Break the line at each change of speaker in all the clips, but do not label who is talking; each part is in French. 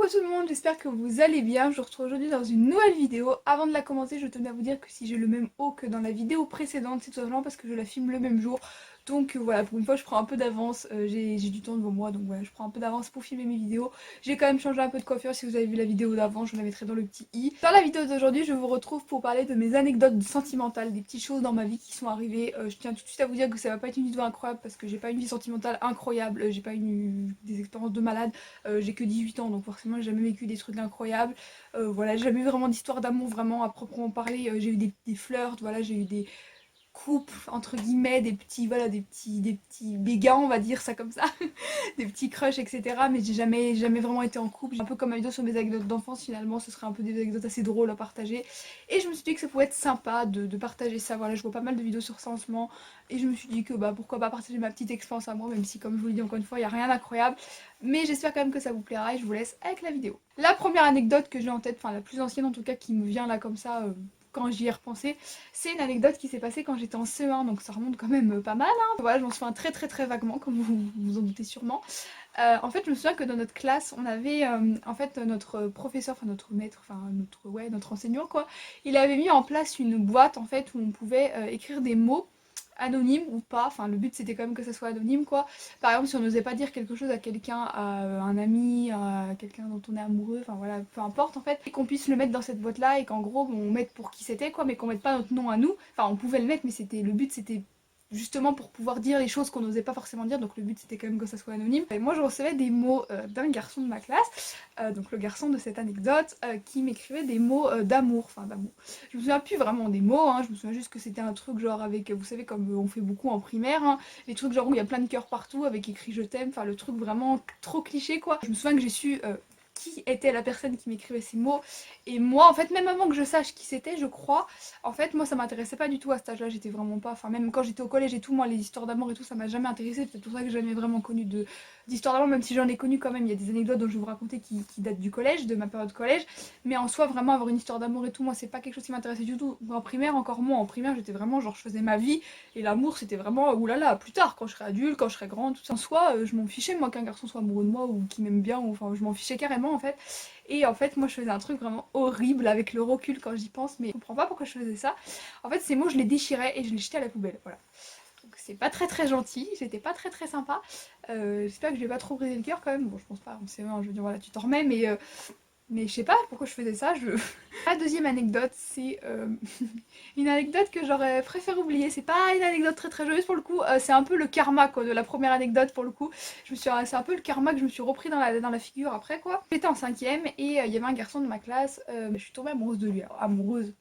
Coucou tout le monde, j'espère que vous allez bien. Je vous retrouve aujourd'hui dans une nouvelle vidéo. Avant de la commencer, je tenais à vous dire que si j'ai le même haut que dans la vidéo précédente, c'est tout simplement parce que je la filme le même jour. Donc voilà, pour une fois je prends un peu d'avance, j'ai du temps devant moi, donc voilà, je prends un peu d'avance pour filmer mes vidéos. J'ai quand même changé un peu de coiffure, si vous avez vu la vidéo d'avant, je vous la mettrai dans le petit i. Dans la vidéo d'aujourd'hui, je vous retrouve pour parler de mes anecdotes sentimentales, des petites choses dans ma vie qui sont arrivées. Je tiens tout de suite à vous dire que ça va pas être une vidéo incroyable parce que j'ai pas une vie sentimentale incroyable, j'ai pas des expériences de malade. J'ai que 18 ans donc forcément j'ai jamais vécu des trucs incroyables. Voilà, j'ai jamais eu vraiment d'histoire d'amour vraiment à proprement parler. J'ai eu des flirts, voilà, j'ai eu des couples entre guillemets, des petits, voilà, des petits béguins, on va dire ça comme ça, des petits crushs, etc. Mais j'ai jamais vraiment été en couple. Un peu comme ma vidéo sur mes anecdotes d'enfance, finalement, ce serait un peu des anecdotes assez drôles à partager. Et je me suis dit que ça pouvait être sympa de partager ça. Voilà, je vois pas mal de vidéos sur ça en ce moment. Et je me suis dit que bah pourquoi pas partager ma petite expérience à moi, même si comme je vous le dis encore une fois, il n'y a rien d'incroyable. Mais j'espère quand même que ça vous plaira et je vous laisse avec la vidéo. La première anecdote que j'ai en tête, enfin la plus ancienne en tout cas qui me vient là comme ça, quand j'y ai repensé, c'est une anecdote qui s'est passée quand j'étais en CE1, donc ça remonte quand même pas mal, hein. Voilà, je m'en souviens très vaguement, comme vous vous en doutez sûrement. En fait, je me souviens que dans notre classe, on avait en fait notre professeur, enfin notre maître, enfin notre enseignant quoi, il avait mis en place une boîte en fait où on pouvait écrire des mots anonymes ou pas, enfin le but c'était quand même que ça soit anonyme quoi. Par exemple si on n'osait pas dire quelque chose à quelqu'un, à un ami, à quelqu'un dont on est amoureux, enfin voilà, peu importe en fait, et qu'on puisse le mettre dans cette boîte là et qu'en gros on mette pour qui c'était quoi, mais qu'on mette pas notre nom à nous, enfin on pouvait le mettre mais le but c'était justement pour pouvoir dire les choses qu'on n'osait pas forcément dire, donc le but c'était quand même que ça soit anonyme. Et moi je recevais des mots d'un garçon de ma classe, donc le garçon de cette anecdote, qui m'écrivait des mots d'amour, enfin d'amour. Je me souviens plus vraiment des mots, hein, je me souviens juste que c'était un truc genre avec, vous savez comme on fait beaucoup en primaire, hein, les trucs genre où il y a plein de cœurs partout avec écrit je t'aime, enfin le truc vraiment trop cliché quoi. Je me souviens que j'ai su qui était la personne qui m'écrivait ces mots, et moi en fait même avant que je sache qui c'était je crois, en fait moi ça m'intéressait pas du tout à cet âge là, j'étais vraiment pas, enfin même quand j'étais au collège et tout, moi les histoires d'amour et tout ça m'a jamais intéressé, c'est pour ça que j'ai jamais vraiment connu d'histoire d'amour, même si j'en ai connu quand même, il y a des anecdotes dont je vais vous raconter qui datent du collège, de ma période collège, mais en soi vraiment avoir une histoire d'amour et tout, moi c'est pas quelque chose qui m'intéressait du tout. En primaire encore moins, en primaire j'étais vraiment genre je faisais ma vie, et l'amour c'était vraiment oulala plus tard quand je serai adulte, quand je serai grande, tout ça. En soi je m'en fichais moi qu'un garçon soit amoureux de moi ou qu'il m'aime bien, ou, enfin je m'en fichais carrément en fait. Et en fait moi je faisais un truc vraiment horrible avec le recul quand j'y pense, mais je comprends pas pourquoi je faisais ça. En fait ces mots je les déchirais et je les jetais à la poubelle, voilà. Donc c'est pas très gentil, j'étais pas très sympa. J'espère que je vais pas trop briser le cœur quand même, bon je pense pas, on sait, je veux dire voilà tu t'en remets, mais je sais pas pourquoi je faisais ça. La deuxième anecdote, c'est une anecdote que j'aurais préféré oublier. C'est pas une anecdote très joyeuse pour le coup, c'est un peu le karma quoi, de la première anecdote pour le coup. C'est un peu le karma que je me suis repris dans la figure après quoi. J'étais en cinquième et il y avait un garçon de ma classe, je suis tombée amoureuse de lui. Alors, amoureuse,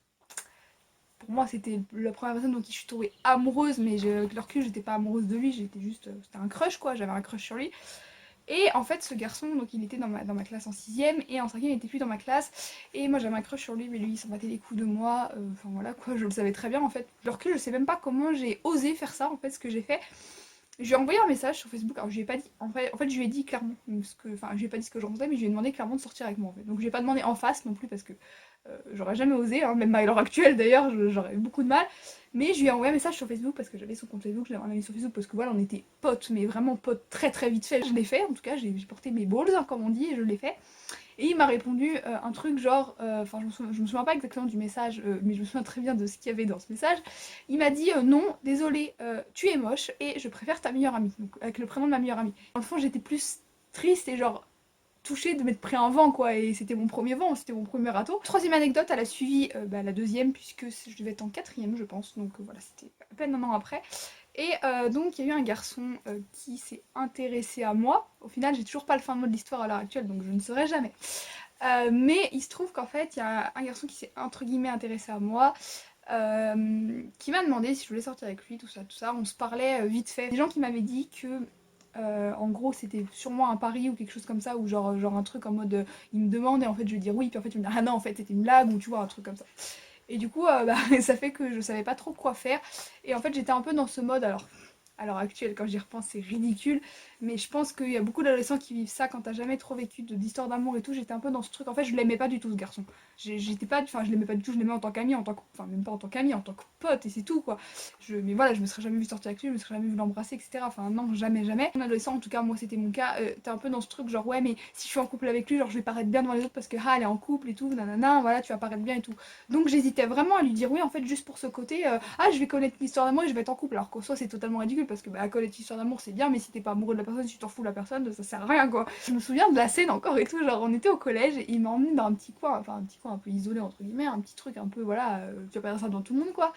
pour moi c'était la première personne dont qui je suis tombée amoureuse, mais avec le recul j'étais pas amoureuse de lui, j'étais juste, c'était un crush quoi, j'avais un crush sur lui. Et en fait, ce garçon, donc il était dans ma classe en 6ème, et en 5ème, il était plus dans ma classe. Et moi, j'avais un crush sur lui, mais lui, il s'en battait les coups de moi. Enfin voilà, quoi, je le savais très bien en fait. Alors que je sais même pas comment j'ai osé faire ça, en fait, ce que j'ai fait. Je lui ai envoyé un message sur Facebook, alors je lui ai pas dit, en fait je lui ai dit clairement, enfin je lui ai pas dit ce que je ressentais, mais je lui ai demandé clairement de sortir avec moi en fait. Donc je lui ai pas demandé en face non plus parce que j'aurais jamais osé, hein, même à l'heure actuelle d'ailleurs, j'aurais eu beaucoup de mal. Mais je lui ai envoyé un message sur Facebook parce que j'avais son compte Facebook, je l'avais mis sur Facebook parce que voilà, on était potes, mais vraiment potes très vite fait. Je l'ai fait, en tout cas, j'ai porté mes balls, hein, comme on dit, et je l'ai fait. Et il m'a répondu un truc genre, enfin je me souviens pas exactement du message, mais je me souviens très bien de ce qu'il y avait dans ce message. Il m'a dit non, désolé, tu es moche et je préfère ta meilleure amie, donc avec le prénom de ma meilleure amie. Dans le fond j'étais plus triste et genre touchée de m'être pris un vent quoi, et c'était mon premier vent, c'était mon premier râteau. Troisième anecdote, elle a suivi la deuxième puisque je devais être en quatrième je pense, donc voilà c'était à peine un an après. Et donc il y a eu un garçon qui s'est intéressé à moi. Au final j'ai toujours pas le fin mot de l'histoire à l'heure actuelle donc je ne saurais jamais. Mais il se trouve qu'en fait il y a un garçon qui s'est entre guillemets intéressé à moi. Qui m'a demandé si je voulais sortir avec lui, tout ça, on se parlait vite fait. Des gens qui m'avaient dit que en gros c'était sûrement un pari ou quelque chose comme ça, ou genre un truc en mode il me demande et en fait je vais dire oui, puis en fait il me dit ah non en fait c'était une blague, ou tu vois un truc comme ça. Et du coup bah, ça fait que je savais pas trop quoi faire, et en fait j'étais un peu dans ce mode, alors à l'heure actuelle. Quand j'y repense, c'est ridicule, mais je pense qu'il y a beaucoup d'adolescents qui vivent ça quand t'as jamais trop vécu d'histoire d'amour et tout. J'étais un peu dans ce truc, en fait je l'aimais pas du tout ce garçon. J'étais pas, enfin je l'aimais pas du tout, je l'aimais en tant qu'ami, enfin même pas en tant qu'ami, en tant que pote et c'est tout quoi. Mais voilà, je me serais jamais vu sortir avec lui, je me serais jamais vu l'embrasser, etc. Enfin non, jamais, jamais. En adolescent, en tout cas moi c'était mon cas, t'es un peu dans ce truc genre ouais mais si je suis en couple avec lui, genre je vais paraître bien devant les autres parce que ah elle est en couple et tout, nanana, voilà tu vas paraître bien et tout. Donc j'hésitais vraiment à lui dire oui en fait juste pour ce côté, ah je vais connaître l'histoire d'amour et je vais être en couple, alors qu'en soi c'est totalement ridicule parce que bah connaître l'histoire d'amour c'est bien mais si t'es pas amoureux de la personne, si tu t'en fous de la personne, ça sert à rien quoi. Je me souviens de la scène encore et tout, genre on était au collège et il m'a emmené dans un petit coin, enfin un petit coin un peu isolé entre guillemets, un petit truc un peu voilà, tu vas pas dire ça devant tout le monde quoi.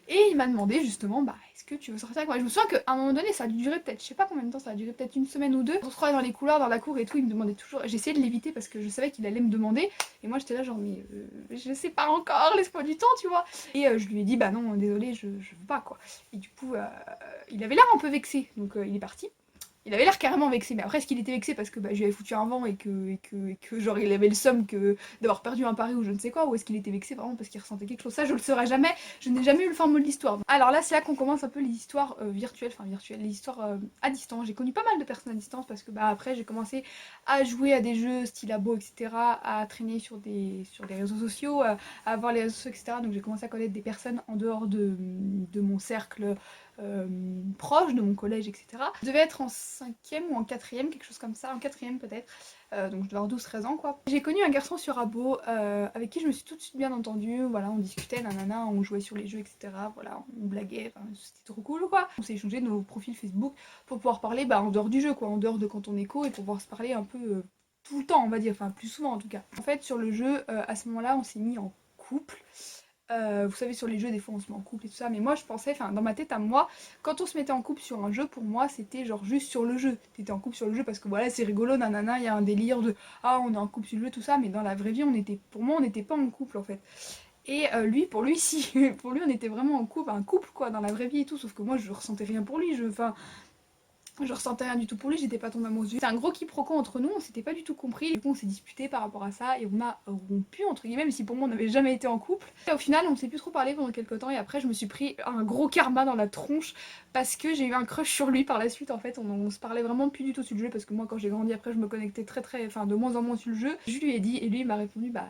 Et il m'a demandé justement, bah est-ce que tu veux sortir avec moi? Et je me souviens qu'à un moment donné, ça a duré peut-être, je sais pas combien de temps, ça a duré peut-être une semaine ou deux. On se croisait dans les couloirs, dans la cour et tout, il me demandait toujours. J'essayais de l'éviter parce que je savais qu'il allait me demander. Et moi j'étais là genre, mais je sais pas encore, laisse-moi du temps, tu vois. Et je lui ai dit, bah non, désolé, je veux pas quoi. Et du coup, il avait l'air un peu vexé, donc il est parti. Il avait l'air carrément vexé, mais après est-ce qu'il était vexé parce que bah, je lui avais foutu un vent et que genre il avait le somme que d'avoir perdu un pari ou je ne sais quoi, ou est-ce qu'il était vexé vraiment parce qu'il ressentait quelque chose? Ça je le saurais jamais, je n'ai jamais eu le fin mot de l'histoire. Alors là c'est là qu'on commence un peu les histoires virtuelles, les histoires à distance. J'ai connu pas mal de personnes à distance parce que bah après j'ai commencé à jouer à des jeux style abo etc, à traîner sur des réseaux sociaux, à avoir les réseaux sociaux etc, donc j'ai commencé à connaître des personnes en dehors de mon cercle proche de mon collège, etc. Je devais être en 5ème ou en 4ème, quelque chose comme ça, en 4ème peut-être. Donc je devais avoir 12-13 ans quoi. J'ai connu un garçon sur Abo avec qui je me suis tout de suite bien entendue. Voilà, on discutait, nanana, on jouait sur les jeux, etc. Voilà, on blaguait, enfin, c'était trop cool quoi. On s'est échangé nos profils Facebook pour pouvoir parler bah, en dehors du jeu quoi, en dehors de quand on est co et pour pouvoir se parler un peu tout le temps on va dire, enfin plus souvent en tout cas. En fait sur le jeu, à ce moment-là on s'est mis en couple. Vous savez sur les jeux des fois on se met en couple et tout ça, mais moi je pensais, enfin dans ma tête à moi, quand on se mettait en couple sur un jeu, pour moi c'était genre juste sur le jeu. T'étais en couple sur le jeu parce que voilà c'est rigolo, nanana, il y a un délire de ah on est en couple sur le jeu, tout ça, mais dans la vraie vie pour moi on n'était pas en couple en fait. Et lui, pour lui si, pour lui on était vraiment en couple, un couple quoi, dans la vraie vie et tout, sauf que moi je ressentais rien pour lui, enfin je ressentais rien du tout pour lui, j'étais pas tombée amoureuse. C'est un gros quiproquo entre nous, on s'était pas du tout compris. Du coup, on s'est disputé par rapport à ça et on a rompu, entre guillemets, même si pour moi on n'avait jamais été en couple. Et au final, on s'est plus trop parlé pendant quelques temps et après, je me suis pris un gros karma dans la tronche parce que j'ai eu un crush sur lui par la suite. En fait, on se parlait vraiment plus du tout sur le jeu parce que moi, quand j'ai grandi, après, je me connectais enfin, de moins en moins sur le jeu. Je lui ai dit et lui, il m'a répondu, bah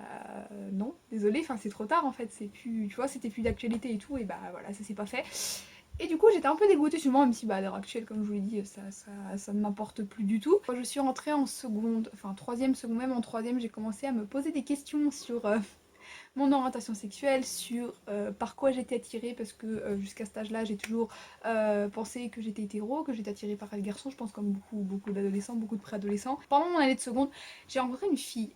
non, désolé, enfin, c'est trop tard en fait, c'est plus, tu vois, c'était plus d'actualité et tout, et bah voilà, ça s'est pas fait. Et du coup j'étais un peu dégoûtée sur moi, même si bah, à l'heure actuelle comme je vous l'ai dit ça ne m'importe plus du tout. Quand je suis rentrée en seconde, enfin troisième, seconde même en troisième, j'ai commencé à me poser des questions sur mon orientation sexuelle, sur par quoi j'étais attirée, parce que jusqu'à cet âge-là j'ai toujours pensé que j'étais hétéro, que j'étais attirée par les garçons, je pense comme beaucoup d'adolescents, beaucoup de préadolescents. Pendant mon année de seconde, j'ai rencontré une fille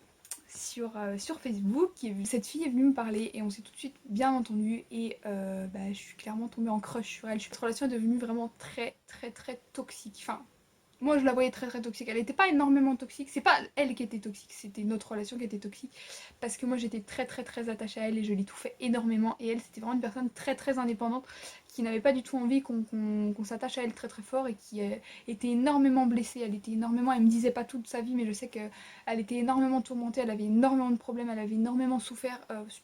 sur Facebook. Cette fille est venue me parler et on s'est tout de suite bien entendu et bah, je suis clairement tombée en crush sur elle. Cette relation est devenue vraiment très toxique. Enfin, moi je la voyais très toxique. Elle n'était pas énormément toxique, c'est pas elle qui était toxique, c'était notre relation qui était toxique. Parce que moi j'étais très attachée à elle et je lui tout fait énormément. Et elle c'était vraiment une personne très indépendante qui n'avait pas du tout envie qu'on s'attache à elle très fort et qui était énormément blessée. Elle me disait pas toute sa vie mais je sais qu'elle était énormément tourmentée, elle avait énormément de problèmes, elle avait énormément souffert,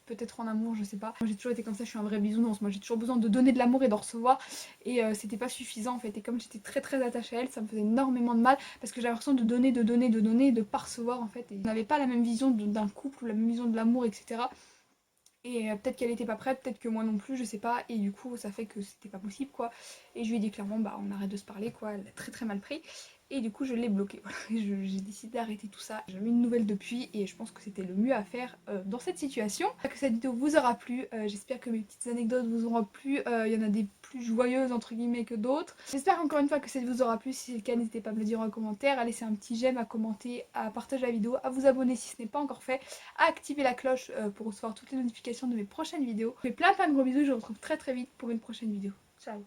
peut-être en amour, je sais pas. Moi j'ai toujours été comme ça, je suis un vrai bisounours, moi j'ai toujours besoin de donner de l'amour et d'en recevoir et c'était pas suffisant en fait. Et comme j'étais très attachée à elle, ça me faisait énormément de mal parce que j'avais l'impression de donner et de pas recevoir en fait. Et on n'avait pas la même vision d'un couple, la même vision de l'amour, etc. Et peut-être qu'elle était pas prête, peut-être que moi non plus, je sais pas. Et du coup, ça fait que c'était pas possible quoi. Et je lui ai dit clairement, bah on arrête de se parler quoi. Elle a très mal pris. Et du coup, je l'ai bloquée. Voilà. J'ai décidé d'arrêter tout ça. J'ai jamais eu de nouvelles depuis et je pense que c'était le mieux à faire dans cette situation. J'espère que cette vidéo vous aura plu. J'espère que mes petites anecdotes vous auront plu. Il y en a des plus joyeuses entre guillemets que d'autres. J'espère encore une fois que ça vous aura plu. Si c'est le cas, n'hésitez pas à me le dire en commentaire, à laisser un petit j'aime, à commenter, à partager la vidéo, à vous abonner si ce n'est pas encore fait, à activer la cloche pour recevoir toutes les notifications de mes prochaines vidéos. Je vous fais plein de gros bisous, je vous retrouve très vite pour une prochaine vidéo. Ciao.